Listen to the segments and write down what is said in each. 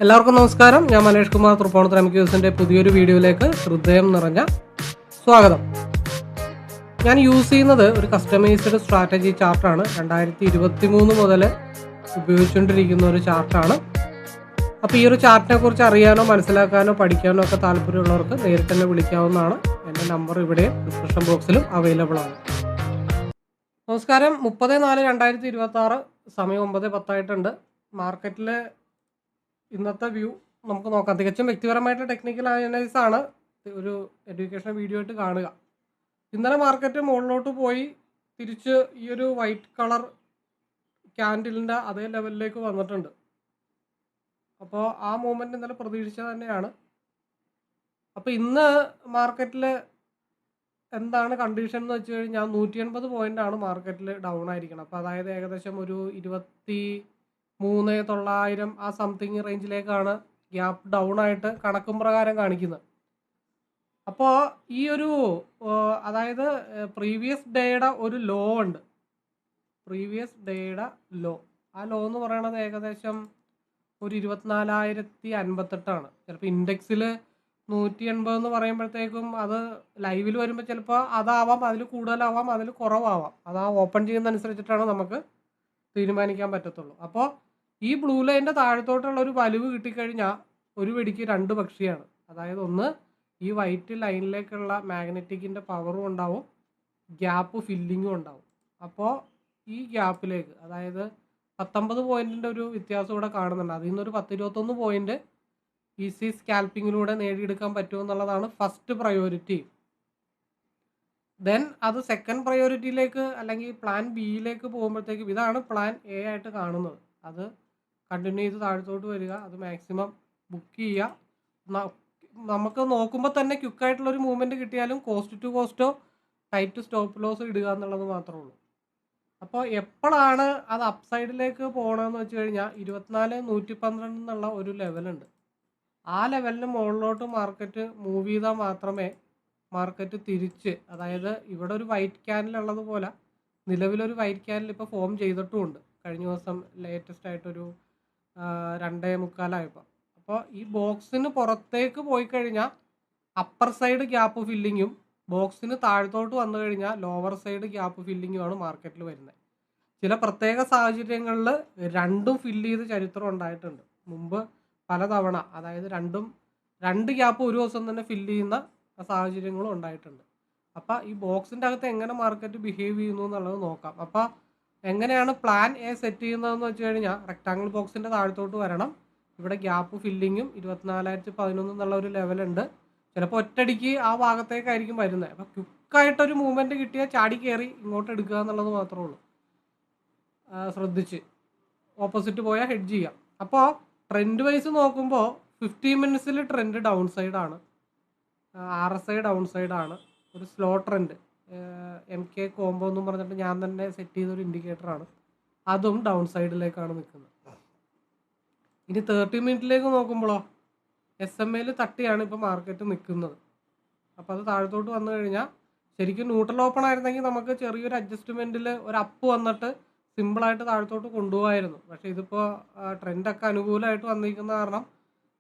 എല്ലാവർക്കും നമസ്കാരം. ഞാൻ മനേഷ് കുമാർ തൃപ്പൂണിത്തുറ MQSന്റെ പുതിയൊരു വീഡിയോയിലേക്ക് ഹൃദയം നിറഞ്ഞ സ്വാഗതം. ഞാൻ യൂസ് ചെയ്യുന്നത് ഒരു കസ്റ്റമൈസ്ഡ് സ്ട്രാറ്റജി ചാർട്ടാണ്. 2023 മുതൽ ഉപയോഗിച്ചുകൊണ്ടിരിക്കുന്ന ഒരു ചാർട്ടാണ്. അപ്പോൾ ഈ ഒരു ചാർട്ടിനെ കുറിച്ച് അറിയാനോ മനസ്സിലാക്കാനോ പഠിക്കാനോ ഒക്കെ താല്പര്യമുള്ളവർക്ക് നേരിട്ട് തന്നെ വിളിക്കാവുന്നതാണ്. എൻ്റെ നമ്പർ ഇവിടെ ഡിസ്ക്രിപ്ഷൻ ബോക്സിലും അവൈലബിൾ ആണ്. നമസ്കാരം. 30/4/2026 സമയം 9:10 മാർക്കറ്റിൽ ഇന്നത്തെ വ്യൂ നമുക്ക് നോക്കാം. തികച്ചും വ്യക്തിപരമായിട്ട് ടെക്നിക്കൽ അനലൈസ് ആണ്, ഒരു എഡ്യൂക്കേഷണൽ വീഡിയോ ആയിട്ട് കാണുക. ഇന്നലെ മാർക്കറ്റ് മുകളിലോട്ട് പോയി തിരിച്ച് ഈ ഒരു വൈറ്റ് കളർ ക്യാൻഡിലിൻ്റെ അതേ ലെവലിലേക്ക് വന്നിട്ടുണ്ട്. അപ്പോൾ ആ മൂവ്മെൻറ്റ് ഇന്നലെ പ്രതീക്ഷിച്ചത് തന്നെയാണ്. അപ്പോൾ ഇന്ന് മാർക്കറ്റിൽ എന്താണ് കണ്ടീഷൻ എന്ന് വെച്ച് കഴിഞ്ഞാൽ 180 പോയിൻ്റാണ് മാർക്കറ്റിൽ ഡൗൺ ആയിരിക്കണം. അപ്പോൾ അതായത് ഏകദേശം ഒരു 23,900 ആ സംതിങ് റേഞ്ചിലേക്കാണ് ഗ്യാപ്പ് ഡൗൺ ആയിട്ട് കണക്കും പ്രകാരം കാണിക്കുന്നത്. അപ്പോൾ ഈ ഒരു അതായത് പ്രീവിയസ് ഡേയുടെ ഒരു ലോ ഉണ്ട്. പ്രീവിയസ് ഡേയുടെ ലോ, ആ ലോ എന്ന് പറയുന്നത് ഏകദേശം ഒരു 24,058 ചിലപ്പോൾ ഇൻഡെക്സിൽ 180 എന്ന് പറയുമ്പോഴത്തേക്കും അത് ലൈവിൽ വരുമ്പോൾ ചിലപ്പോൾ അതാവാം, അതിൽ കൂടുതലാവാം, അതിൽ കുറവാവാം. അത് ആ ഓപ്പൺ ചെയ്യുന്നതനുസരിച്ചിട്ടാണ് നമുക്ക് തീരുമാനിക്കാൻ പറ്റത്തുള്ളൂ. അപ്പോൾ ഈ ബ്ലൂ ലൈൻ്റെ താഴത്തോട്ടുള്ള ഒരു വലിവ് കിട്ടിക്കഴിഞ്ഞാൽ ഒരു വെടിക്ക് രണ്ട് പക്ഷിയാണ്. അതായത് ഒന്ന് ഈ വൈറ്റ് ലൈനിലേക്കുള്ള മാഗ്നറ്റിക്കിൻ്റെ പവറും ഉണ്ടാവും, ഗ്യാപ്പ് ഫില്ലിങ്ങും ഉണ്ടാവും. അപ്പോൾ ഈ ഗ്യാപ്പിലേക്ക് അതായത് 19 പോയിൻറ്റിൻ്റെ ഒരു വ്യത്യാസം ഇവിടെ കാണുന്നുണ്ട്. അതിൽ നിന്നൊരു 10-21 പോയിൻറ്റ് ഈസി സ്കാൽപ്പിങ്ങിലൂടെ നേടിയെടുക്കാൻ പറ്റുമെന്നുള്ളതാണ് ഫസ്റ്റ് പ്രയോറിറ്റി. ദെൻ അത് സെക്കൻഡ് പ്രയോറിറ്റിയിലേക്ക് അല്ലെങ്കിൽ പ്ലാൻ ബിയിലേക്ക് പോകുമ്പോഴത്തേക്കും ഇതാണ് പ്ലാൻ എ ആയിട്ട് കാണുന്നത്. അത് കണ്ടിന്യൂ ചെയ്ത് താഴത്തോട്ട് വരിക, അത് മാക്സിമം ബുക്ക് ചെയ്യുക. നമുക്ക് നോക്കുമ്പോൾ തന്നെ ക്വിക്കായിട്ടുള്ളൊരു മൂവ്മെൻറ്റ് കിട്ടിയാലും കോസ്റ്റ് ടു കോസ്റ്റോ ടൈറ്റ് സ്റ്റോപ്പ് ലോസ് ഇടുക എന്നുള്ളത് മാത്രമേ ഉള്ളൂ. അപ്പോൾ എപ്പോഴാണ് അത് അപ്സൈഡിലേക്ക് പോകണമെന്ന് വെച്ച് കഴിഞ്ഞാൽ 24,112 എന്നുള്ള ഒരു ലെവലുണ്ട്. ആ ലെവലിന് മുകളിലോട്ട് മാർക്കറ്റ് മൂവ് ചെയ്താൽ മാത്രമേ മാർക്കറ്റ് തിരിച്ച്, അതായത് ഇവിടെ ഒരു വൈറ്റ് ക്യാൻഡിൽ ഉള്ളതുപോലെ നിലവിലൊരു വൈറ്റ് ക്യാൻഡിൽ ഇപ്പോൾ ഫോം ചെയ്തിട്ടുമുണ്ട്. കഴിഞ്ഞ ദിവസം ലേറ്റസ്റ്റ് ആയിട്ടൊരു 2:45 അപ്പോൾ ഈ ബോക്സിന് പുറത്തേക്ക് പോയി കഴിഞ്ഞാൽ അപ്പർ സൈഡ് ഗ്യാപ്പ് ഫില്ലിങ്ങും ബോക്സിന് താഴത്തോട്ട് വന്നു കഴിഞ്ഞാൽ ലോവർ സൈഡ് ഗ്യാപ്പ് ഫില്ലിങ്ങുമാണ് മാർക്കറ്റിൽ വരുന്നത്. ചില പ്രത്യേക സാഹചര്യങ്ങളിൽ രണ്ടും ഫില്ല് ചെയ്ത് ചരിത്രം ഉണ്ടായിട്ടുണ്ട് മുമ്പ് പലതവണ. അതായത് രണ്ട് ഗ്യാപ്പ് ഒരു ദിവസം തന്നെ ഫില്ല് ചെയ്യുന്ന സാഹചര്യങ്ങളും ഉണ്ടായിട്ടുണ്ട്. അപ്പോൾ ഈ ബോക്സിൻ്റെ അകത്ത് എങ്ങനെ മാർക്കറ്റ് ബിഹേവ് ചെയ്യുന്നു എന്നുള്ളത് നോക്കാം. അപ്പോൾ എങ്ങനെയാണ് പ്ലാൻ എ സെറ്റ് ചെയ്യുന്നതെന്ന് വെച്ച് കഴിഞ്ഞാൽ റെക്ടാങ്കിൾ ബോക്സിൻ്റെ താഴത്തോട്ട് വരണം. ഇവിടെ ഗ്യാപ്പ് ഫില്ലിങ്ങും 24,011 എന്നുള്ള ഒരു ലെവലുണ്ട്. ചിലപ്പോൾ ഒറ്റയടിക്ക് ആ ഭാഗത്തേക്കായിരിക്കും വരുന്നത്. അപ്പോൾ ക്വിക്കായിട്ടൊരു മൂവ്മെൻറ്റ് കിട്ടിയാൽ ചാടി കയറി ഇങ്ങോട്ട് എടുക്കുക എന്നുള്ളത് മാത്രമേ ഉള്ളൂ. ശ്രദ്ധിച്ച് ഓപ്പോസിറ്റ് പോയാൽ ഹെഡ്ജ് ചെയ്യാം. അപ്പോൾ ട്രെൻഡ് വൈസ് നോക്കുമ്പോൾ 15 മിനിറ്റ്സിൽ ട്രെൻഡ് ഡൗൺ സൈഡാണ്, RSI ഡൗൺ സൈഡാണ്. ഒരു സ്ലോ ട്രെൻഡ് MK കോംബോ എന്നും പറഞ്ഞിട്ട് ഞാൻ തന്നെ സെറ്റ് ചെയ്തൊരു ഇൻഡിക്കേറ്ററാണ്, അതും ഡൗൺ സൈഡിലേക്കാണ് നിൽക്കുന്നത്. ഇനി 30 മിനിറ്റിലേക്ക് നോക്കുമ്പോഴോ SMA തട്ടിയാണ് ഇപ്പോൾ മാർക്കറ്റ് നിൽക്കുന്നത്. അപ്പോൾ അത് താഴത്തോട്ട് വന്നു കഴിഞ്ഞാൽ ശരിക്കും ന്യൂട്രൽ ഓപ്പൺ ആയിരുന്നെങ്കിൽ നമുക്ക് ചെറിയൊരു അഡ്ജസ്റ്റ്മെൻറ്റിൽ ഒരു അപ്പ് വന്നിട്ട് സിമ്പിളായിട്ട് താഴത്തോട്ട് കൊണ്ടുപോകായിരുന്നു. പക്ഷേ ഇതിപ്പോൾ ട്രെൻഡൊക്കെ അനുകൂലമായിട്ട് വന്നിരിക്കുന്ന കാരണം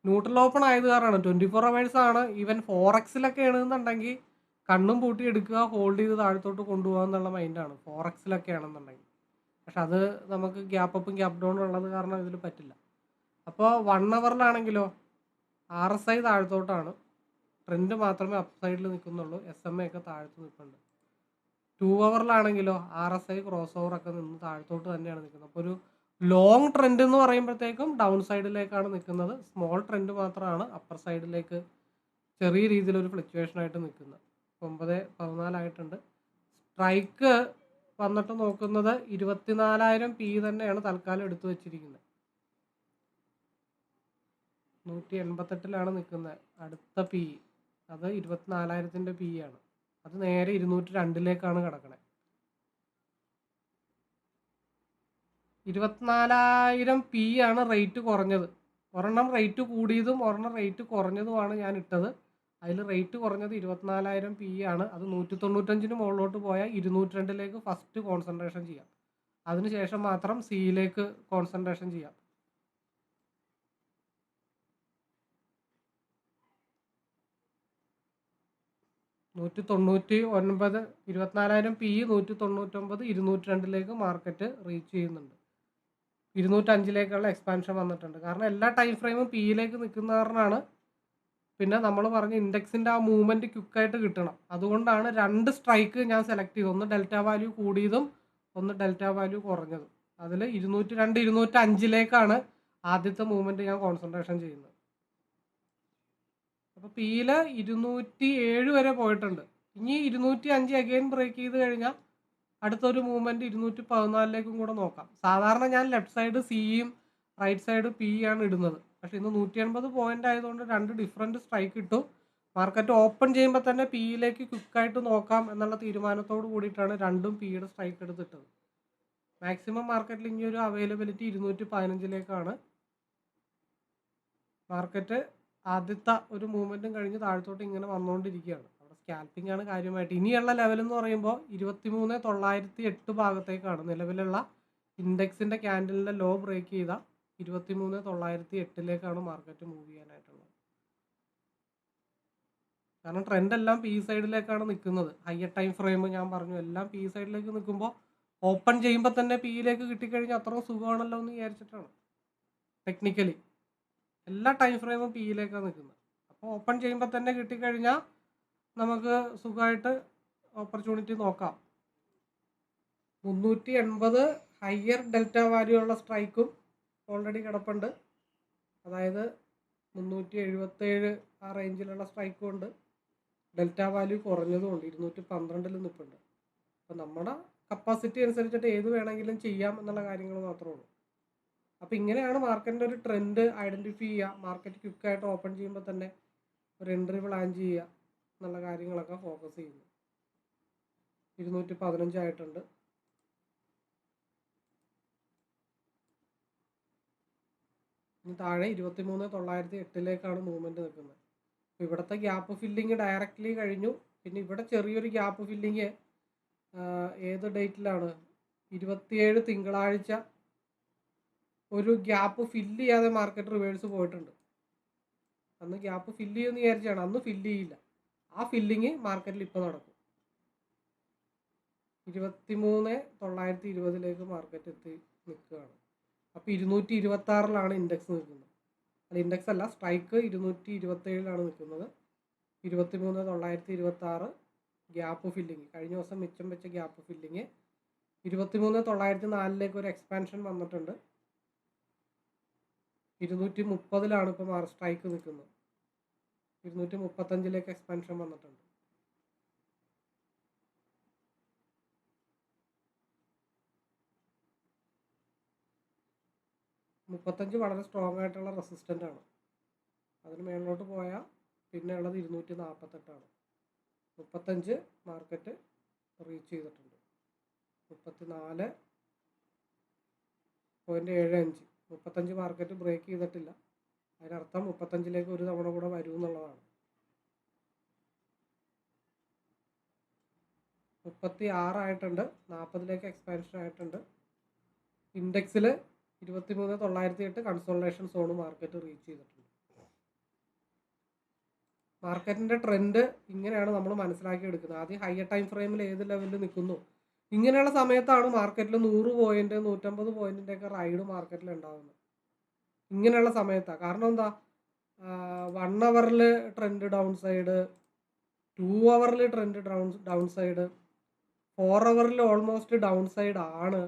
ന്യൂട്രൽ ഓപ്പൺ ആയത് കാരണമാണ്. 24 hours ആണ്. ഈവൻ 4Xലൊക്കെ ആണെന്നുണ്ടെങ്കിൽ കണ്ണും പൂട്ടി എടുക്കുക, ഹോൾഡ് ചെയ്ത് താഴത്തോട്ട് കൊണ്ടുപോകുക എന്നുള്ള മൈൻഡാണ് 4Xലൊക്കെ ആണെന്നുണ്ടെങ്കിൽ. പക്ഷെ അത് നമുക്ക് ഗ്യാപ്പ് അപ്പും ഗ്യാപ്പ് ഡൗണും ഉള്ളത് കാരണം ഇതിൽ പറ്റില്ല. അപ്പോൾ 1 hourലാണെങ്കിലോ RSI താഴത്തോട്ടാണ്, ട്രെൻഡ് മാത്രമേ അപ്പ് സൈഡിൽ നിൽക്കുന്നുള്ളൂ, SMA ഒക്കെ താഴത്ത് നിൽക്കുന്നുണ്ട്. 2 hourലാണെങ്കിലോ RSI ക്രോസ് ഓവറൊക്കെ നിന്ന് താഴത്തോട്ട് തന്നെയാണ് നിൽക്കുന്നത്. അപ്പോൾ ഒരു ലോങ് ട്രെൻഡ് എന്ന് പറയുമ്പോഴത്തേക്കും ഡൗൺ സൈഡിലേക്കാണ് നിൽക്കുന്നത്. സ്മോൾ ട്രെൻഡ് മാത്രമാണ് അപ്പർ സൈഡിലേക്ക് ചെറിയ രീതിയിലൊരു ഫ്ലക്ച്വേഷനായിട്ട് നിൽക്കുന്നത്. 9:14 സ്ട്രൈക്ക് വന്നിട്ട് നോക്കുന്നത് 24,000 P തന്നെയാണ് തൽക്കാലം എടുത്തു വെച്ചിരിക്കുന്നത്. 188 നിൽക്കുന്നത് അടുത്ത P. അത് 24,000 P ആണ്. അത് നേരെ 202 കിടക്കണേ. 24,000 P ആണ് റേറ്റ് കുറഞ്ഞത്. ഒരെണ്ണം റേറ്റ് കൂടിയതും ഒരെണ്ണം റേറ്റ് കുറഞ്ഞതുമാണ് ഞാൻ ഇട്ടത്. അതിൽ റേറ്റ് കുറഞ്ഞത് 24,000 P ആണ്. അത് 195 മുകളിലോട്ട് പോയാൽ 202 ഫസ്റ്റ് കോൺസെൻട്രേഷൻ ചെയ്യാം. അതിനുശേഷം മാത്രം സിയിലേക്ക് കോൺസെൻട്രേഷൻ ചെയ്യാം. 199 24,000 PE 199 202 മാർക്കറ്റ് റീച്ച് ചെയ്യുന്നുണ്ട്. 205 എക്സ്പാൻഷൻ വന്നിട്ടുണ്ട്. കാരണം എല്ലാ ടൈം ഫ്രെയിമും പിയിലേക്ക് നിൽക്കുന്ന കാരണമാണ്. പിന്നെ നമ്മൾ പറഞ്ഞ ഇൻഡെക്സിൻ്റെ ആ മൂവ്മെൻറ്റ് ക്വിക്കായിട്ട് കിട്ടണം. അതുകൊണ്ടാണ് 2 സ്ട്രൈക്ക് ഞാൻ സെലക്ട് ചെയ്തു. ഒന്ന് ഡെൽറ്റ വാല്യൂ കൂടിയതും ഒന്ന് ഡെൽറ്റ വാല്യൂ കുറഞ്ഞതും. അതിൽ 202 205 ആദ്യത്തെ മൂവ്മെൻറ്റ് ഞാൻ കോൺസെൻട്രേഷൻ ചെയ്യുന്നത്. അപ്പോൾ പിയിൽ 207 വരെ പോയിട്ടുണ്ട്. ഇനി 205 അഗെയിൻ ബ്രേക്ക് ചെയ്ത് കഴിഞ്ഞാൽ അടുത്തൊരു മൂവ്മെൻറ്റ് 214 കൂടെ നോക്കാം. സാധാരണ ഞാൻ ലെഫ്റ്റ് സൈഡ് സിയും റൈറ്റ് സൈഡ് പി ആണ് ഇടുന്നത്. പക്ഷേ ഇന്ന് 180 പോയിന്റ് ആയതുകൊണ്ട് 2 ഡിഫറൻറ്റ് സ്ട്രൈക്ക് ഇട്ടു. മാർക്കറ്റ് ഓപ്പൺ ചെയ്യുമ്പോൾ തന്നെ പിയിലേക്ക് ക്വിക്കായിട്ട് നോക്കാം എന്നുള്ള തീരുമാനത്തോട് കൂടിയിട്ടാണ് രണ്ടും പിയുടെ സ്ട്രൈക്ക് എടുത്തിട്ടത്. മാക്സിമം മാർക്കറ്റിൽ ഇനി ഒരു അവൈലബിലിറ്റി 215 മാർക്കറ്റ് ആദ്യത്തെ ഒരു മൂവ്മെൻറ്റും കഴിഞ്ഞ് താഴത്തോട്ട് ഇങ്ങനെ വന്നുകൊണ്ടിരിക്കുകയാണ്. അവിടെ സ്കാൽപ്പിംഗ് ആണ് കാര്യമായിട്ട്. ഇനിയുള്ള ലെവൽ എന്ന് പറയുമ്പോൾ 23,908 ഭാഗത്തേക്കാണ് നിലവിലുള്ള ഇൻഡെക്സിൻ്റെ ക്യാൻഡലിൻ്റെ ലോ ബ്രേക്ക് ചെയ്ത 23,908 മാർക്കറ്റ് മൂവ് ചെയ്യാനായിട്ടുള്ളത്. കാരണം ട്രെൻഡ് എല്ലാം പി സൈഡിലേക്കാണ് നിൽക്കുന്നത്. ഹയർ ടൈം ഫ്രെയിം ഞാൻ പറഞ്ഞു എല്ലാം പി സൈഡിലേക്ക് നിൽക്കുമ്പോൾ ഓപ്പൺ ചെയ്യുമ്പോൾ തന്നെ പിയിലേക്ക് കിട്ടിക്കഴിഞ്ഞാൽ അത്രയും സുഖമാണല്ലോ എന്ന് വിചാരിച്ചിട്ടാണ്. ടെക്നിക്കലി എല്ലാ ടൈം ഫ്രെയിമും പിയിലേക്കാണ് നിൽക്കുന്നത്. അപ്പോൾ ഓപ്പൺ ചെയ്യുമ്പോൾ തന്നെ കിട്ടിക്കഴിഞ്ഞാൽ നമുക്ക് സുഖമായിട്ട് ഓപ്പർച്യൂണിറ്റി നോക്കാം. 380 ഹയർ ഡെൽറ്റ വാല്യൂ ഉള്ള സ്ട്രൈക്കും ഓൾറെഡി കിടപ്പുണ്ട്. അതായത് 377 ആ റേഞ്ചിലുള്ള സ്ട്രൈക്കും ഉണ്ട്. ഡെൽറ്റ വാല്യൂ കുറഞ്ഞതുകൊണ്ട് 212 നിൽപ്പുണ്ട്. അപ്പോൾ നമ്മുടെ കപ്പാസിറ്റി അനുസരിച്ചിട്ട് ഏത് വേണമെങ്കിലും ചെയ്യാം എന്നുള്ള കാര്യങ്ങൾ മാത്രമേ ഉള്ളൂ. അപ്പോൾ ഇങ്ങനെയാണ് മാർക്കറ്റിൻ്റെ ഒരു ട്രെൻഡ് ഐഡൻറ്റിഫൈ ചെയ്യുക. മാർക്കറ്റ് ക്വിക്കായിട്ട് ഓപ്പൺ ചെയ്യുമ്പോൾ തന്നെ ഒരു എൻട്രി പ്ലാൻ ചെയ്യുക എന്നുള്ള കാര്യങ്ങളൊക്കെ ഫോക്കസ് ചെയ്യുന്നു. 215 ആയിട്ടുണ്ട്. ഇനി താഴെ 23,908 മൂവ്മെൻറ്റ് നിൽക്കുന്നത്. അപ്പോൾ ഇവിടുത്തെ ഗ്യാപ്പ് ഫില്ലിങ് ഡയറക്റ്റ്ലി കഴിഞ്ഞു. പിന്നെ ഇവിടെ ചെറിയൊരു ഗ്യാപ്പ് ഫില്ലിങ് ഏത് ഡേറ്റിലാണ് 27 തിങ്കളാഴ്ച ഒരു ഗ്യാപ്പ് ഫില്ല് ചെയ്യാതെ മാർക്കറ്റ് റിവേഴ്സ് പോയിട്ടുണ്ട്. അന്ന് ഗ്യാപ്പ് ഫില്ല് ചെയ്യുമെന്ന് വിചാരിച്ചാണ്, അന്ന് ഫില്ല് ചെയ്യില്ല. ആ ഫില്ലിങ് മാർക്കറ്റിൽ ഇപ്പോൾ നടക്കും. 23,920 മാർക്കറ്റ് എത്തി നിൽക്കുകയാണ്. അപ്പോൾ 226 ഇൻഡെക്സ് നിൽക്കുന്നത്. അത് ഇൻഡെക്സ് അല്ല, സ്ട്രൈക്ക് 227 നിൽക്കുന്നത്. 23,926 ഗ്യാപ്പ് ഫില്ലിങ് കഴിഞ്ഞ ദിവസം മിച്ചം വെച്ച ഗ്യാപ്പ് ഫില്ലിങ്. 23,904 ഒരു എക്സ്പാൻഷൻ വന്നിട്ടുണ്ട്. 230 ഇപ്പോൾ സ്ട്രൈക്ക് നിൽക്കുന്നത്. 235 എക്സ്പാൻഷൻ വന്നിട്ടുണ്ട്. മുപ്പത്തഞ്ച് വളരെ സ്ട്രോങ് ആയിട്ടുള്ള റെസിസ്റ്റൻ്റ് ആണ്. അതിന് മേളിലോട്ട് പോയാൽ പിന്നെ ഉള്ളത് 248. 35 മാർക്കറ്റ് റീച്ച് ചെയ്തിട്ടുണ്ട്. 34.75 35 മാർക്കറ്റ് ബ്രേക്ക് ചെയ്തിട്ടില്ല. അതിനർത്ഥം 35 ഒരു തവണ കൂടെ വരും എന്നുള്ളതാണ്. 36 ആയിട്ടുണ്ട്. 40 എക്സ്പാൻഷൻ ആയിട്ടുണ്ട്. ഇൻഡെക്സിൽ 23,908 കൺസോൾട്ടേഷൻ സോൺ മാർക്കറ്റ് റീച്ച് ചെയ്തിട്ടുണ്ട്. മാർക്കറ്റിൻ്റെ ട്രെൻഡ് ഇങ്ങനെയാണ് നമ്മൾ മനസ്സിലാക്കി എടുക്കുന്നത്. ആദ്യം ഹയർ ടൈം ഫ്രെയിമിൽ ഏത് ലെവലിൽ നിൽക്കുന്നു, ഇങ്ങനെയുള്ള സമയത്താണ് മാർക്കറ്റിൽ 100 പോയിന്റ് 150 പോയിന്റിൻ്റെയൊക്കെ റൈഡ് മാർക്കറ്റിൽ ഉണ്ടാകുന്നത്. ഇങ്ങനെയുള്ള സമയത്താണ്. കാരണം എന്താ, 1 അവറിൽ ട്രെൻഡ് ഡൗൺ സൈഡ്, 2 അവറിൽ ട്രെൻഡ് ഡൗൺ സൈഡ്, 4 അവറിൽ ഓൾമോസ്റ്റ് ഡൗൺ സൈഡ് ആണ്.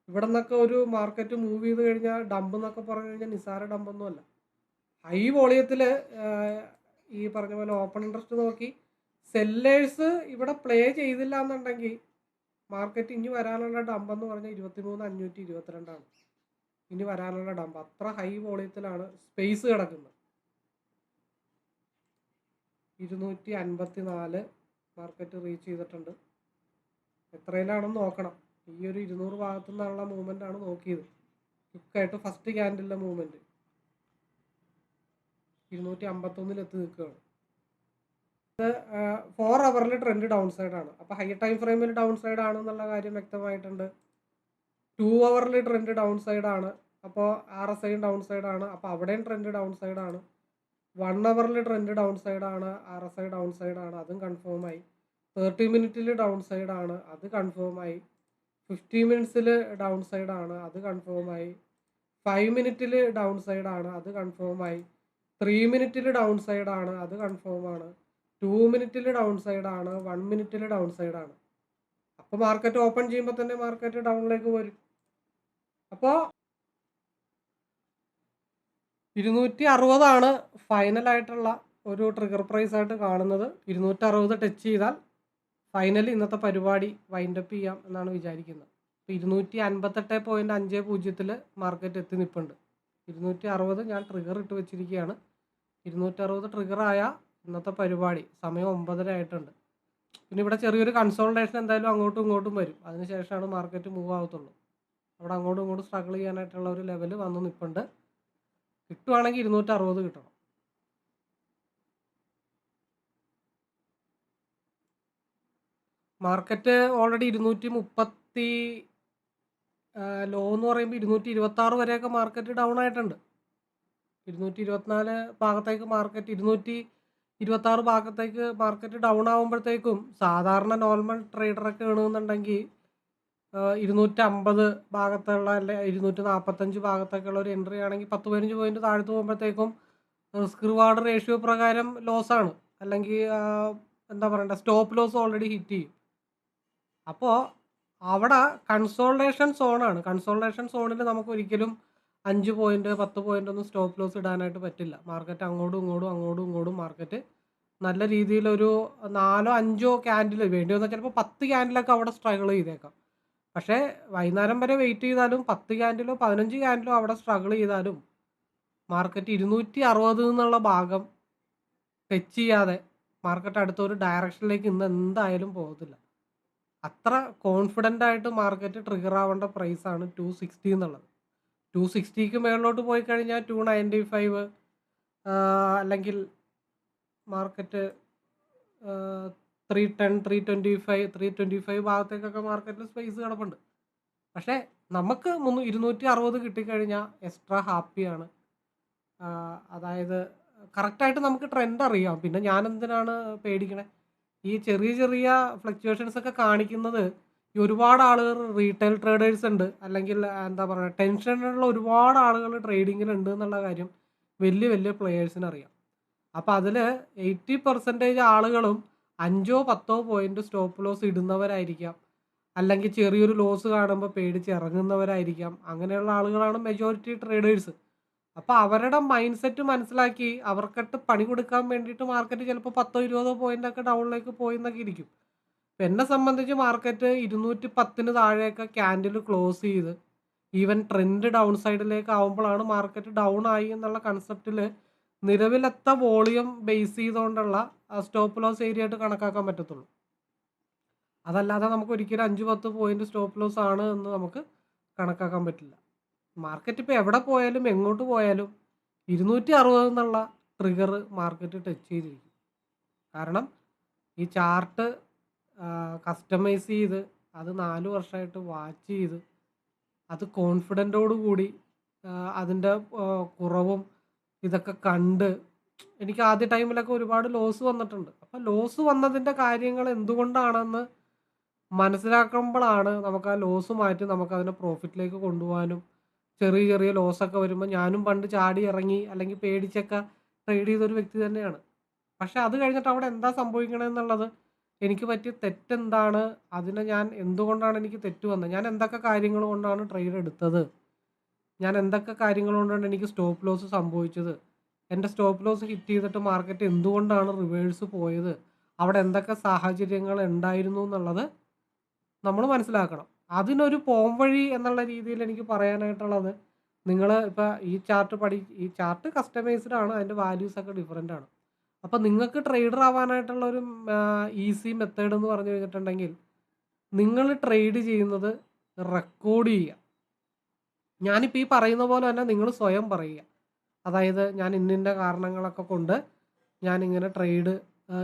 ഇവിടെ നിന്നൊക്കെ ഒരു മാർക്കറ്റ് മൂവ് ചെയ്ത് കഴിഞ്ഞാൽ ഡംപ് എന്നൊക്കെ പറഞ്ഞു കഴിഞ്ഞാൽ നിസ്സാര ഡമ്പൊന്നുമല്ല. ഹൈ വോളിയത്തിൽ ഈ പറഞ്ഞ പോലെ ഓപ്പൺ ഇൻട്രസ്റ്റ് നോക്കി സെല്ലേഴ്സ് ഇവിടെ പ്ലേ ചെയ്തില്ല എന്നുണ്ടെങ്കിൽ മാർക്കറ്റ് ഇനി വരാനുള്ള ഡംപ് എന്ന് പറഞ്ഞാൽ 23,522 ഇനി വരാനുള്ള ഡംപ്. അത്ര ഹൈ വോളിയത്തിലാണ് സ്പേസ് കിടക്കുന്നത്. 254 മാർക്കറ്റ് റീച്ച് ചെയ്തിട്ടുണ്ട്. എത്രയിലാണെന്ന് നോക്കണം. ഈ ഒരു 200 ഭാഗത്തു നിന്നുള്ള മൂവ്മെൻ്റ് ആണ് നോക്കിയത്. ക്വിക്കായിട്ട് ഫസ്റ്റ് ക്യാൻഡിലെ മൂവ്മെൻറ്റ് 251 എത്തി നിൽക്കുകയാണ്. ഇത് 4 അവറിൽ ട്രെൻഡ് ഡൗൺ സൈഡാണ്. അപ്പോൾ ഹയർ ടൈം ഫ്രെയിമിൽ ഡൗൺ സൈഡ് ആണെന്നുള്ള കാര്യം വ്യക്തമായിട്ടുണ്ട്. 2 അവറിൽ ട്രെൻഡ് ഡൗൺ സൈഡാണ്. അപ്പോൾ RSI ഡൗൺ സൈഡാണ്. അപ്പോൾ അവിടെയും ട്രെൻഡ് ഡൗൺ സൈഡാണ്. 1 അവറിൽ ട്രെൻഡ് ഡൗൺ സൈഡാണ്. RSI ഡൗൺ സൈഡാണ്. അതും കൺഫേമായി. 30 മിനിറ്റിൽ ഡൗൺ സൈഡാണ്, അത് കൺഫേമായി. 50 മിനിറ്റ്സിൽ ഡൗൺ സൈഡാണ്, അത് കൺഫേമായി. 5 മിനിറ്റിൽ ഡൗൺ സൈഡാണ്, അത് കൺഫേമായി. 3 മിനിറ്റിൽ ഡൗൺ സൈഡാണ്, അത് കൺഫേമാണ്. 2 മിനിറ്റിൽ ഡൗൺ സൈഡാണ്, 1 മിനിറ്റിൽ ഡൗൺ സൈഡാണ്. അപ്പോൾ മാർക്കറ്റ് ഓപ്പൺ ചെയ്യുമ്പോൾ തന്നെ മാർക്കറ്റ് ഡൗണിലേക്ക് വരും. അപ്പോൾ 260 ഫൈനലായിട്ടുള്ള ഒരു ട്രിഗർ പ്രൈസ് ആയിട്ട് കാണുന്നത്. 260 ടച്ച് ചെയ്താൽ ഫൈനലി ഇന്നത്തെ പരിപാടി വൈൻഡപ്പ് ചെയ്യാം എന്നാണ് വിചാരിക്കുന്നത്. ഇപ്പോൾ 258.50 മാർക്കറ്റ് എത്തി നിൽപ്പുണ്ട്. 260 ഞാൻ ട്രിഗർ ഇട്ട് വെച്ചിരിക്കുകയാണ്. 260 ട്രിഗറായ ഇന്നത്തെ പരിപാടി സമയം 9:30 ആയിട്ടുണ്ട്. പിന്നെ ഇവിടെ ചെറിയൊരു കൺസോൾട്ടേഷൻ എന്തായാലും അങ്ങോട്ടും ഇങ്ങോട്ടും വരും. അതിനുശേഷമാണ് മാർക്കറ്റ് മൂവ് ആവത്തുള്ളൂ. അവിടെ അങ്ങോട്ടും ഇങ്ങോട്ടും സ്ട്രഗിൾ ചെയ്യാനായിട്ടുള്ള ഒരു ലെവൽ വന്ന് നിൽപ്പുണ്ട്. കിട്ടുവാണെങ്കിൽ 260 കിട്ടണം. മാർക്കറ്റ് ഓൾറെഡി 230 ലോ എന്ന് പറയുമ്പോൾ 226 വരെയൊക്കെ മാർക്കറ്റ് ഡൗൺ ആയിട്ടുണ്ട്. 224 ഭാഗത്തേക്ക് മാർക്കറ്റ് 226 ഭാഗത്തേക്ക് മാർക്കറ്റ് ഡൗൺ ആകുമ്പോഴത്തേക്കും സാധാരണ നോർമൽ ട്രേഡറൊക്കെ വേണമെന്നുണ്ടെങ്കിൽ 250 ഭാഗത്തുള്ള അല്ലെ 245 ഭാഗത്തൊക്കെയുള്ള ഒരു എൻട്രി ആണെങ്കിൽ 10-15 പോയിന്റ് താഴ്ത്തു പോകുമ്പോഴത്തേക്കും റിസ്ക് റിവാർഡ് റേഷ്യോ പ്രകാരം ലോസാണ്, അല്ലെങ്കിൽ എന്താ പറയണ്ട, സ്റ്റോപ്പ് ലോസ് ഓൾറെഡി ഹിറ്റ് ചെയ്യും. അപ്പോൾ അവിടെ കൺസോൾട്ടേഷൻ സോണാണ്. കൺസോൾട്ടേഷൻ സോണിൽ നമുക്ക് ഒരിക്കലും 5 പോയിന്റ് 10 പോയിന്റ് ഒന്നും സ്റ്റോപ്പ് ലോസ് ഇടാനായിട്ട് പറ്റില്ല. മാർക്കറ്റ് അങ്ങോട്ടും ഇങ്ങോട്ടും മാർക്കറ്റ് നല്ല രീതിയിലൊരു 4-5 ക്യാൻഡിൽ വേണ്ടി വന്നാൽ ചിലപ്പോൾ 10 ക്യാൻഡിലൊക്കെ അവിടെ സ്ട്രഗിൾ ചെയ്തേക്കാം. പക്ഷേ വൈകുന്നേരം വരെ വെയിറ്റ് ചെയ്താലും 10 ക്യാൻഡിലോ 15 ക്യാൻഡിലോ അവിടെ സ്ട്രഗിൾ ചെയ്താലും മാർക്കറ്റ് 260 എന്നുള്ള ഭാഗം ടച്ച് ചെയ്യാതെ മാർക്കറ്റ് അടുത്തൊരു ഡയറക്ഷനിലേക്ക് ഇന്ന് എന്തായാലും പോകത്തില്ല. അത്ര കോൺഫിഡൻ്റ് ആയിട്ട് മാർക്കറ്റ് ട്രിഗർ ആവേണ്ട പ്രൈസാണ് 260 എന്നുള്ളത്. 260ക്ക് മേളിലോട്ട് പോയി കഴിഞ്ഞാൽ 295 അല്ലെങ്കിൽ മാർക്കറ്റ് 310 325 ഭാഗത്തേക്കൊക്കെ മാർക്കറ്റിൽ സ്പേസ് കിടപ്പുണ്ട്. പക്ഷേ നമുക്ക് 260 കിട്ടിക്കഴിഞ്ഞാൽ എക്സ്ട്രാ ഹാപ്പിയാണ്. അതായത് കറക്റ്റായിട്ട് നമുക്ക് ട്രെൻഡ് അറിയാം. പിന്നെ ഞാൻ എന്തിനാണ് പേടിക്കണേ? ഈ ചെറിയ ചെറിയ ഫ്ലക്ച്വേഷൻസ് ഒക്കെ കാണിക്കുന്നത് ഈ ഒരുപാട് ആളുകൾ റീറ്റെയിൽ ട്രേഡേഴ്സ് ഉണ്ട്, അല്ലെങ്കിൽ എന്താ പറയുക, ടെൻഷനുള്ള ഒരുപാട് ആളുകൾ ട്രേഡിങ്ങിലുണ്ട് എന്നുള്ള കാര്യം വലിയ വലിയ പ്ലെയേഴ്സിന് അറിയാം. അപ്പോൾ അതിൽ 80% ആളുകളും 5-10 പോയിന്റ് സ്റ്റോപ്പ് ലോസ് ഇടുന്നവരായിരിക്കാം, അല്ലെങ്കിൽ ചെറിയൊരു ലോസ് കാണുമ്പോൾ പേടിച്ച് ഇറങ്ങുന്നവരായിരിക്കാം. അങ്ങനെയുള്ള ആളുകളാണ് മെജോറിറ്റി ട്രേഡേഴ്സ്. അപ്പോൾ അവരുടെ മൈൻഡ് സെറ്റ് മനസ്സിലാക്കി അവർക്കിട്ട് പണി കൊടുക്കാൻ വേണ്ടിയിട്ട് മാർക്കറ്റ് ചിലപ്പോൾ 10-20 പോയിൻ്റൊക്കെ ഡൗണിലേക്ക് പോയി എന്നൊക്കെ ഇരിക്കും. ഇപ്പം എന്നെ സംബന്ധിച്ച് മാർക്കറ്റ് 210 താഴെയൊക്കെ ക്യാൻഡിൽ ക്ലോസ് ചെയ്ത് ഈവൻ ട്രെൻഡ് ഡൗൺ സൈഡിലേക്ക് ആവുമ്പോഴാണ് മാർക്കറ്റ് ഡൗൺ ആയി എന്നുള്ള കൺസെപ്റ്റിൽ നിലവിലത്തെ വോളിയം ബേസ് ചെയ്തുകൊണ്ടുള്ള സ്റ്റോപ്പ് ലോസ് ഏരിയ ആയിട്ട് കണക്കാക്കാൻ പറ്റത്തുള്ളൂ. അതല്ലാതെ നമുക്ക് ഒരിക്കലും 5-10 പോയിന്റ് സ്റ്റോപ്പ് ലോസ് ആണ് എന്ന് നമുക്ക് കണക്കാക്കാൻ പറ്റില്ല. മാർക്കറ്റ് ഇപ്പോൾ എവിടെ പോയാലും എങ്ങോട്ട് പോയാലും 260 എന്നുള്ള ട്രിഗർ മാർക്കറ്റ് ടച്ച് ചെയ്തിരിക്കും. കാരണം ഈ ചാർട്ട് കസ്റ്റമൈസ് ചെയ്ത് അത് 4 വർഷമായിട്ട് വാച്ച് ചെയ്ത് അത് കോൺഫിഡൻറ്റോടു കൂടി അതിൻ്റെ കുറവും ഇതൊക്കെ കണ്ട് എനിക്ക് ആദ്യ ടൈമിലൊക്കെ ഒരുപാട് ലോസ് വന്നിട്ടുണ്ട്. അപ്പോൾ ലോസ് വന്നതിൻ്റെ കാര്യങ്ങൾ എന്തുകൊണ്ടാണെന്ന് മനസ്സിലാക്കുമ്പോഴാണ് നമുക്ക് ആ ലോസ് മാറ്റി നമുക്കതിനെ പ്രോഫിറ്റിലേക്ക് കൊണ്ടുപോകാനും. ചെറിയ ചെറിയ ലോസൊക്കെ വരുമ്പോൾ ഞാനും പണ്ട് ചാടി ഇറങ്ങി അല്ലെങ്കിൽ പേടിച്ചൊക്കെ ട്രേഡ് ചെയ്തൊരു വ്യക്തി തന്നെയാണ്. പക്ഷേ അത് കഴിഞ്ഞിട്ട് അവിടെ എന്താ സംഭവിക്കണമെന്നുള്ളത്, എനിക്ക് പറ്റിയ തെറ്റെന്താണ്, അതിനെ ഞാൻ എന്തുകൊണ്ടാണ് എനിക്ക് തെറ്റ് വന്നത്, ഞാൻ എന്തൊക്കെ കാര്യങ്ങൾ കൊണ്ടാണ് ട്രേഡ് എടുത്തത്, ഞാൻ എന്തൊക്കെ കാര്യങ്ങൾ കൊണ്ടാണ് എനിക്ക് സ്റ്റോപ്പ് ലോസ് സംഭവിച്ചത്, എൻ്റെ സ്റ്റോപ്പ് ലോസ് ഹിറ്റ് ചെയ്തിട്ട് മാർക്കറ്റ് എന്തുകൊണ്ടാണ് റിവേഴ്സ് പോയത്, അവിടെ എന്തൊക്കെ സാഹചര്യങ്ങൾ ഉണ്ടായിരുന്നു എന്നുള്ളത് നമ്മൾ മനസ്സിലാക്കണം. അതിനൊരു പോംവഴി എന്നുള്ള രീതിയിൽ എനിക്ക് പറയാനായിട്ടുള്ളത്, നിങ്ങൾ ഇപ്പോൾ ഈ ചാർട്ട് കസ്റ്റമൈസ്ഡ് ആണ്, അതിൻ്റെ വാല്യൂസൊക്കെ ഡിഫറെൻ്റ് ആണ്. അപ്പോൾ നിങ്ങൾക്ക് ട്രേഡർ ആവാനായിട്ടുള്ള ഒരു ഈസി മെത്തേഡ് എന്ന് പറഞ്ഞു കഴിഞ്ഞിട്ടുണ്ടെങ്കിൽ, നിങ്ങൾ ട്രേഡ് ചെയ്യുന്നത് റെക്കോർഡ് ചെയ്യുക. ഞാനിപ്പോൾ ഈ പറയുന്ന പോലെ തന്നെ നിങ്ങൾ സ്വയം പറയുക. അതായത് ഞാൻ ഇന്നിൻ്റെ കാരണങ്ങളൊക്കെ കൊണ്ട് ഞാനിങ്ങനെ ട്രേഡ്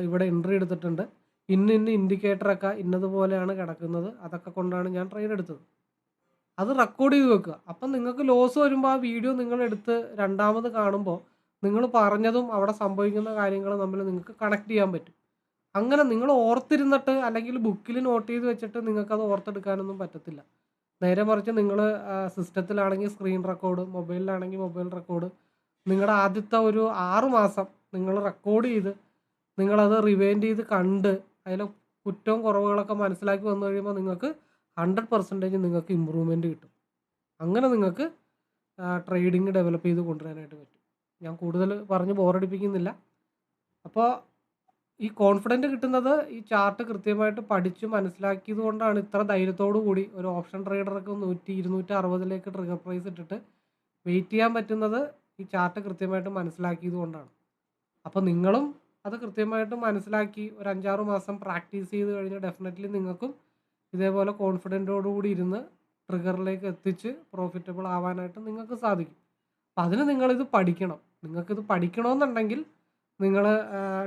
ഇവിടെ എൻട്രി എടുത്തിട്ടുണ്ട്, ഇന്ന ഇൻഡിക്കേറ്ററൊക്കെ ഇന്നതുപോലെയാണ് കിടക്കുന്നത്, അതൊക്കെ കൊണ്ടാണ് ഞാൻ ട്രേഡ് എടുത്തത്. അത് റെക്കോർഡ് ചെയ്ത് വെക്കുക. അപ്പം നിങ്ങൾക്ക് ലോസ് വരുമ്പോൾ ആ വീഡിയോ നിങ്ങളെടുത്ത് രണ്ടാമത് കാണുമ്പോൾ നിങ്ങൾ പറഞ്ഞതും അവിടെ സംഭവിക്കുന്ന കാര്യങ്ങളും തമ്മിൽ നിങ്ങൾക്ക് കണക്ട് ചെയ്യാൻ പറ്റും. അങ്ങനെ നിങ്ങൾ ഓർത്തിരുന്നിട്ട് അല്ലെങ്കിൽ ബുക്കിൽ നോട്ട് ചെയ്ത് വെച്ചിട്ട് നിങ്ങൾക്കത് ഓർത്തെടുക്കാനൊന്നും പറ്റത്തില്ല. നേരെ മറിച്ച് നിങ്ങൾ സിസ്റ്റത്തിലാണെങ്കിൽ സ്ക്രീൻ റെക്കോർഡ്, മൊബൈലിലാണെങ്കിൽ മൊബൈൽ റെക്കോർഡ്, നിങ്ങളുടെ ആദ്യത്തെ ഒരു 6 മാസം നിങ്ങൾ റെക്കോർഡ് ചെയ്ത് നിങ്ങളത് റിവൈൻഡ് ചെയ്ത് കണ്ട് അതിലെ കുറ്റവും കുറവുകളൊക്കെ മനസ്സിലാക്കി വന്നു കഴിയുമ്പോൾ നിങ്ങൾക്ക് 100% നിങ്ങൾക്ക് ഇമ്പ്രൂവ്മെൻറ്റ് കിട്ടും. അങ്ങനെ നിങ്ങൾക്ക് ട്രേഡിംഗ് ഡെവലപ്പ് ചെയ്ത് കൊണ്ടുവരാനായിട്ട് പറ്റും. ഞാൻ കൂടുതൽ പറഞ്ഞ് ബോറടിപ്പിക്കുന്നില്ല. അപ്പോൾ ഈ കോൺഫിഡൻറ്റ് കിട്ടുന്നത് ഈ ചാർട്ട് കൃത്യമായിട്ട് പഠിച്ച് മനസ്സിലാക്കിയത് കൊണ്ടാണ്. ഇത്ര ധൈര്യത്തോടു കൂടി ഒരു ഓപ്ഷൻ ട്രേഡർക്ക് 100, 260 ട്രിഗർ പ്രൈസ് ഇട്ടിട്ട് വെയിറ്റ് ചെയ്യാൻ പറ്റുന്നത് ഈ ചാർട്ട് കൃത്യമായിട്ട് മനസ്സിലാക്കിയത് കൊണ്ടാണ്. അപ്പോൾ നിങ്ങളും അത് കൃത്യമായിട്ട് മനസ്സിലാക്കി ഒരു 5-6 മാസം പ്രാക്ടീസ് ചെയ്ത് കഴിഞ്ഞാൽ ഡെഫിനറ്റ്ലി നിങ്ങൾക്കും ഇതേപോലെ കോൺഫിഡൻറ്റോടുകൂടി ഇരുന്ന് ട്രിഗറിലേക്ക് എത്തിച്ച് പ്രോഫിറ്റബിൾ ആവാനായിട്ട് നിങ്ങൾക്ക് സാധിക്കും. അപ്പം അതിന് നിങ്ങളിത് പഠിക്കണം. നിങ്ങൾക്കിത് പഠിക്കണമെന്നുണ്ടെങ്കിൽ നിങ്ങൾ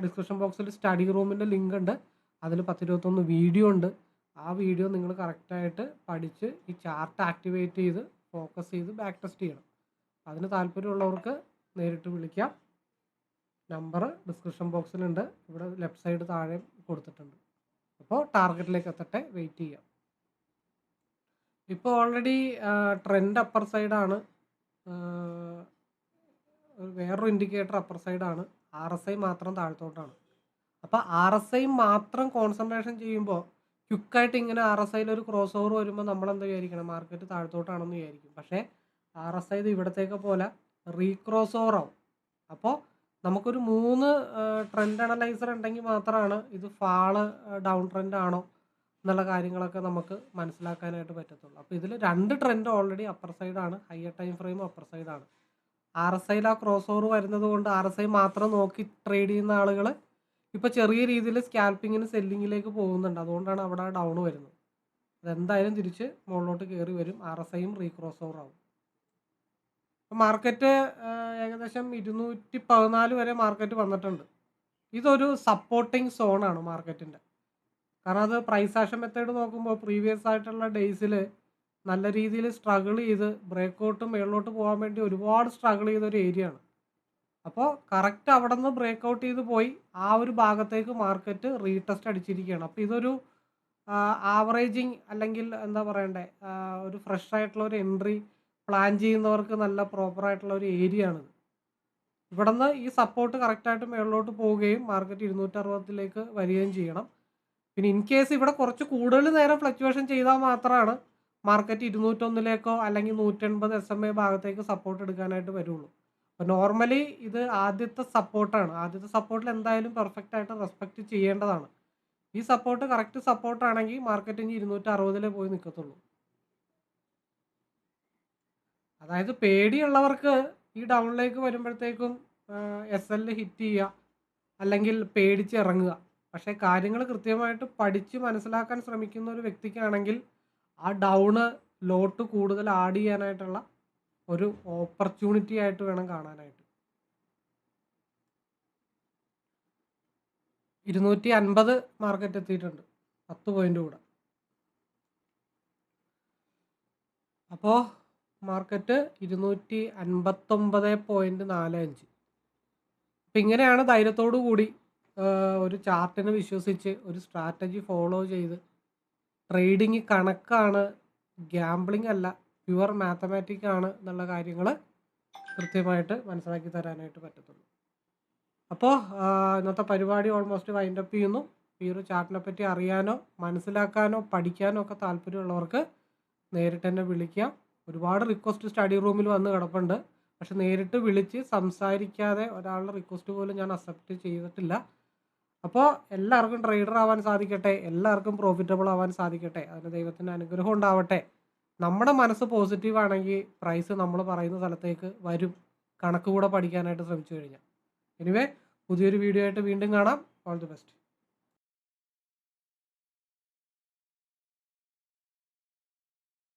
ഡിസ്ക്രിപ്ഷൻ ബോക്സിൽ സ്റ്റഡി റൂമിൻ്റെ ലിങ്ക് ഉണ്ട്. അതിൽ 10-21 വീഡിയോ ഉണ്ട്. ആ വീഡിയോ നിങ്ങൾ കറക്റ്റായിട്ട് പഠിച്ച് ഈ ചാർട്ട് ആക്ടിവേറ്റ് ചെയ്ത് ഫോക്കസ് ചെയ്ത് ബാക്ക് ടെസ്റ്റ് ചെയ്യണം. അതിന് താല്പര്യമുള്ളവർക്ക് നേരിട്ട് വിളിക്കാം. നമ്പർ ഡിസ്ക്രിപ്ഷൻ ബോക്സിലുണ്ട്. ഇവിടെ ലെഫ്റ്റ് സൈഡ് താഴെ കൊടുത്തിട്ടുണ്ട്. അപ്പോൾ ടാർഗറ്റിലേക്ക് എത്തട്ടെ, വെയിറ്റ് ചെയ്യാം. ഇപ്പോൾ ഓൾറെഡി ട്രെൻഡ് അപ്പർ സൈഡാണ്. വേറൊരു ഇൻഡിക്കേറ്റർ അപ്പർ സൈഡാണ്. RSI മാത്രം താഴത്തോട്ടാണ്. അപ്പോൾ RSI മാത്രം കോൺസെൻട്രേഷൻ ചെയ്യുമ്പോൾ ക്വിക്കായിട്ട് ഇങ്ങനെ RSIയിൽ ഒരു ക്രോസ് ഓവർ വരുമ്പോൾ നമ്മളെന്ത് വിചാരിക്കണം, മാർക്കറ്റ് താഴത്തോട്ടാണെന്ന് വിചാരിക്കും. പക്ഷേ RSI ഇത് ഇവിടത്തേക്ക് പോലെ റീക്രോസ് ഓവർ ആവും. അപ്പോൾ നമുക്കൊരു 3 ട്രെൻഡ് അനലൈസർ ഉണ്ടെങ്കിൽ മാത്രമാണ് ഇത് ഫാള് ഡൗൺ ട്രെൻഡ് ആണോ എന്നുള്ള കാര്യങ്ങളൊക്കെ നമുക്ക് മനസ്സിലാക്കാനായിട്ട് പറ്റത്തുള്ളൂ. അപ്പോൾ ഇതിൽ 2 ട്രെൻഡ് ഓൾറെഡി അപ്പർ സൈഡാണ്. ഹയർ ടൈം ഫ്രെയിം അപ്പർ സൈഡാണ്. RSIയിൽ ആ ക്രോസ് ഓവർ വരുന്നത് കൊണ്ട് RSI മാത്രം നോക്കി ട്രേഡ് ചെയ്യുന്ന ആളുകൾ ഇപ്പോൾ ചെറിയ രീതിയിൽ സ്കാൽപ്പിങ്ങിന് സെല്ലിങ്ങിലേക്ക് പോകുന്നുണ്ട്. അതുകൊണ്ടാണ് അവിടെ ഡൗൺ വരുന്നത്. അതെന്തായാലും തിരിച്ച് മുകളിലോട്ട് കയറി വരും. RSIയും റീക്രോസ് ഓവർ ആവും. മാർക്കറ്റ് ഏകദേശം 214 വരെ മാർക്കറ്റ് വന്നിട്ടുണ്ട്. ഇതൊരു സപ്പോർട്ടിങ് സോണാണ് മാർക്കറ്റിൻ്റെ. കാരണം അത് പ്രൈസ് ആക്ഷൻ മെത്തേഡ് നോക്കുമ്പോൾ പ്രീവിയസ് ആയിട്ടുള്ള ഡേയ്സിൽ നല്ല രീതിയിൽ സ്ട്രഗിൾ ചെയ്ത് ബ്രേക്കൗട്ട് മേളിലോട്ട് പോകാൻ വേണ്ടി ഒരുപാട് സ്ട്രഗിൾ ചെയ്ത ഒരു ഏരിയ ആണ്. അപ്പോൾ കറക്റ്റ് അവിടെ നിന്ന് ബ്രേക്കൗട്ട് ചെയ്ത് പോയി ആ ഒരു ഭാഗത്തേക്ക് മാർക്കറ്റ് റീടെസ്റ്റ് അടിച്ചിരിക്കുകയാണ്. അപ്പോൾ ഇതൊരു ആവറേജിങ് അല്ലെങ്കിൽ എന്താ പറയണ്ടേ, ഒരു ഫ്രഷ് ആയിട്ടുള്ള ഒരു എൻട്രി പ്ലാൻ ചെയ്യുന്നവർക്ക് നല്ല പ്രോപ്പറായിട്ടുള്ള ഒരു ഏരിയ ആണിത്. ഇവിടെ നിന്ന് ഈ സപ്പോർട്ട് കറക്റ്റായിട്ട് മേളിലോട്ട് പോവുകയും മാർക്കറ്റ് 260 വരികയും ചെയ്യണം. പിന്നെ ഇൻ കേസ് ഇവിടെ കുറച്ച് കൂടുതൽ നേരം ഫ്ലക്ച്വേഷൻ ചെയ്താൽ മാത്രമാണ് മാർക്കറ്റ് 201 അല്ലെങ്കിൽ 180 SMA ഭാഗത്തേക്ക് സപ്പോർട്ട് എടുക്കാനായിട്ട് വരുള്ളൂ. അപ്പോൾ നോർമലി ഇത് ആദ്യത്തെ സപ്പോർട്ടാണ്. ആദ്യത്തെ സപ്പോർട്ടിൽ എന്തായാലും പെർഫെക്റ്റ് ആയിട്ട് റെസ്പെക്റ്റ് ചെയ്യേണ്ടതാണ്. ഈ സപ്പോർട്ട് കറക്റ്റ് സപ്പോർട്ടാണെങ്കിൽ മാർക്കറ്റ് ഇനി 260 പോയി നിൽക്കത്തുള്ളൂ. അതായത് പേടിയുള്ളവർക്ക് ഈ ഡൗണിലേക്ക് വരുമ്പോഴത്തേക്കും SL ഹിറ്റ് ചെയ്യുക അല്ലെങ്കിൽ പേടിച്ച് ഇറങ്ങുക. പക്ഷേ കാര്യങ്ങൾ കൃത്യമായിട്ട് പഠിച്ച് മനസ്സിലാക്കാൻ ശ്രമിക്കുന്ന ഒരു വ്യക്തിക്കാണെങ്കിൽ ആ ഡൗണ് ലോട്ട് കൂടുതൽ ആഡ് ചെയ്യാനായിട്ടുള്ള ഒരു ഓപ്പർച്യൂണിറ്റി ആയിട്ട് വേണം കാണാനായിട്ട്. 250 മാർക്കറ്റ് എത്തിയിട്ടുണ്ട്, 10 പോയിന്റ് കൂടെ. അപ്പോൾ മാർക്കറ്റ് 259.45. അപ്പം ഇങ്ങനെയാണ് ധൈര്യത്തോടു കൂടി ഒരു ചാർട്ടിനെ വിശ്വസിച്ച് ഒരു സ്ട്രാറ്റജി ഫോളോ ചെയ്ത് ട്രേഡിങ് കണക്കാണ്, ഗ്യാംബ്ലിംഗ് അല്ല, പ്യുവർ മാത്തമാറ്റിക് ആണ് എന്നുള്ള കാര്യങ്ങൾ കൃത്യമായിട്ട് മനസ്സിലാക്കി തരാനായിട്ട് പറ്റത്തുള്ളൂ. അപ്പോൾ ഇന്നത്തെ പരിപാടി ഓൾമോസ്റ്റ് വൈൻഡ് അപ്പ് ചെയ്യുന്നു. ഈ ഒരു ചാർട്ടിനെ പറ്റി അറിയാനോ മനസ്സിലാക്കാനോ പഠിക്കാനോ ഒക്കെ താല്പര്യമുള്ളവർക്ക് നേരിട്ട് എന്നെ വിളിക്കാം. ഒരുപാട് റിക്വസ്റ്റ് സ്റ്റഡി റൂമിൽ വന്ന് കിടപ്പുണ്ട്. പക്ഷെ നേരിട്ട് വിളിച്ച് സംസാരിക്കാതെ ഒരാളുടെ റിക്വസ്റ്റ് പോലും ഞാൻ അക്സെപ്റ്റ് ചെയ്തിട്ടില്ല. അപ്പോൾ എല്ലാവർക്കും ട്രേഡർ ആവാൻ സാധിക്കട്ടെ, എല്ലാവർക്കും പ്രോഫിറ്റബിൾ ആവാൻ സാധിക്കട്ടെ. അതിന് ദൈവത്തിൻ്റെ അനുഗ്രഹം ഉണ്ടാവട്ടെ. നമ്മുടെ മനസ്സ് പോസിറ്റീവ് ആണെങ്കിൽ പ്രൈസ് നമ്മൾ പറയുന്ന സ്ഥലത്തേക്ക് വരും, കണക്ക് കൂടെ പഠിക്കാനായിട്ട് ശ്രമിച്ചു കഴിഞ്ഞാൽ. എനിവേ, പുതിയൊരു വീഡിയോ ആയിട്ട് വീണ്ടും കാണാം. All the best.